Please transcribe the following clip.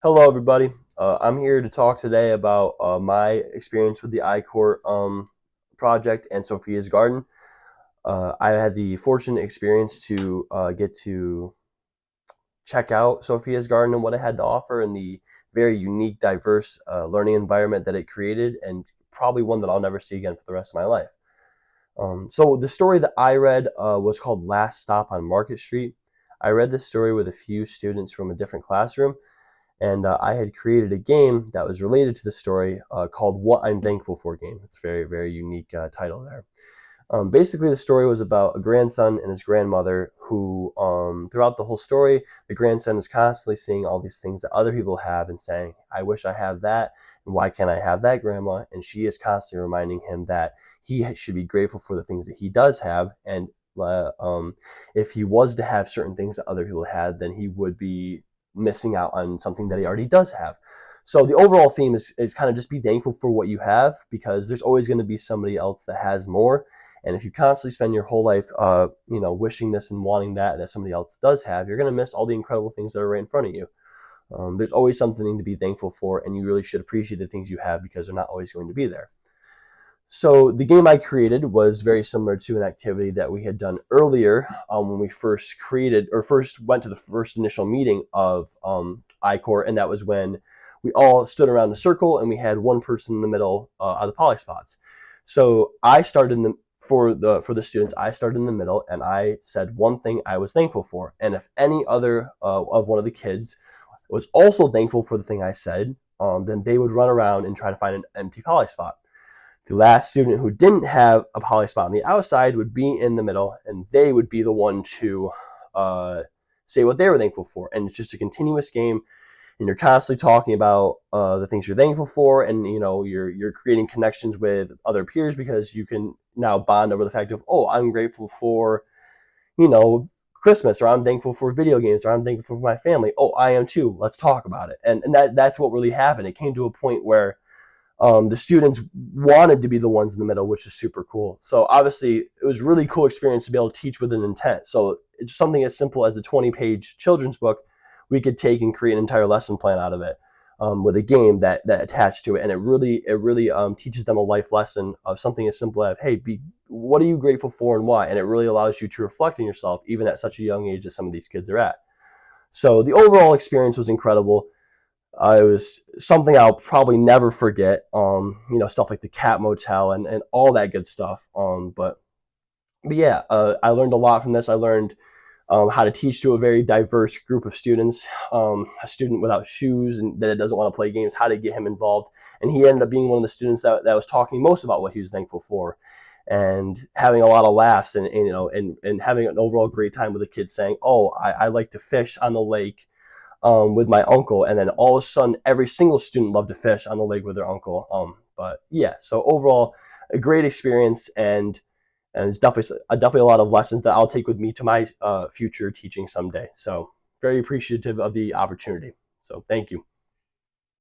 Hello, everybody. I'm here to talk today about my experience with the iCourt project and Sophia's Garden. I had the fortunate experience to get to check out Sophia's Garden and what it had to offer and the very unique, diverse learning environment that it created, and probably one that I'll never see again for the rest of my life. So the story that I read was called Last Stop on Market Street. I read this story with a few students from a different classroom, and I had created a game that was related to the story called What I'm Thankful For game. It's a very, very unique title there. Basically, the story was about a grandson and his grandmother who, throughout the whole story, the grandson is constantly seeing all these things that other people have and saying, I wish I have that, and why can't I have that, grandma? And she is constantly reminding him that he should be grateful for the things that he does have, and if he was to have certain things that other people had, then he would be missing out on something that he already does have. So the overall theme is kind of just be thankful for what you have, because there's always going to be somebody else that has more. And if you constantly spend your whole life, wishing this and wanting that somebody else does have, you're going to miss all the incredible things that are right in front of you. There's always something to be thankful for, and you really should appreciate the things you have because they're not always going to be there. So the game I created was very similar to an activity that we had done earlier when we first went to the first initial meeting of iCourt, and that was when we all stood around a circle and we had one person in the middle of the poly spots. So I started in the for the students, I started in the middle and I said one thing I was thankful for. And if any other of one of the kids was also thankful for the thing I said, then they would run around and try to find an empty poly spot. The last student who didn't have a poly spot on the outside would be in the middle, and they would be the one to say what they were thankful for. And it's just a continuous game, and you're constantly talking about the things you're thankful for, and you're creating connections with other peers because you can now bond over the fact of, oh, I'm grateful for Christmas, or I'm thankful for video games, or I'm thankful for my family. Oh, I am too. Let's talk about it. And that's what really happened. It came to a point where the students wanted to be the ones in the middle, which is super cool. So obviously, it was a really cool experience to be able to teach with an intent. So it's something as simple as a 20-page children's book we could take and create an entire lesson plan out of it with a game that attached to it, and it really teaches them a life lesson of something as simple as, hey, what are you grateful for and why? And it really allows you to reflect on yourself, even at such a young age as some of these kids are at. So the overall experience was incredible. It was something I'll probably never forget. Stuff like the Cat Motel and all that good stuff. But yeah, I learned a lot from this. I learned how to teach to a very diverse group of students. A student without shoes and that doesn't want to play games, how to get him involved. And he ended up being one of the students that was talking most about what he was thankful for, and having a lot of laughs and having an overall great time with the kids saying, oh, I like to fish on the lake with my uncle, and then all of a sudden, every single student loved to fish on the lake with their uncle. But yeah, so overall, a great experience, and it's definitely a lot of lessons that I'll take with me to my future teaching someday. So very appreciative of the opportunity. So thank you.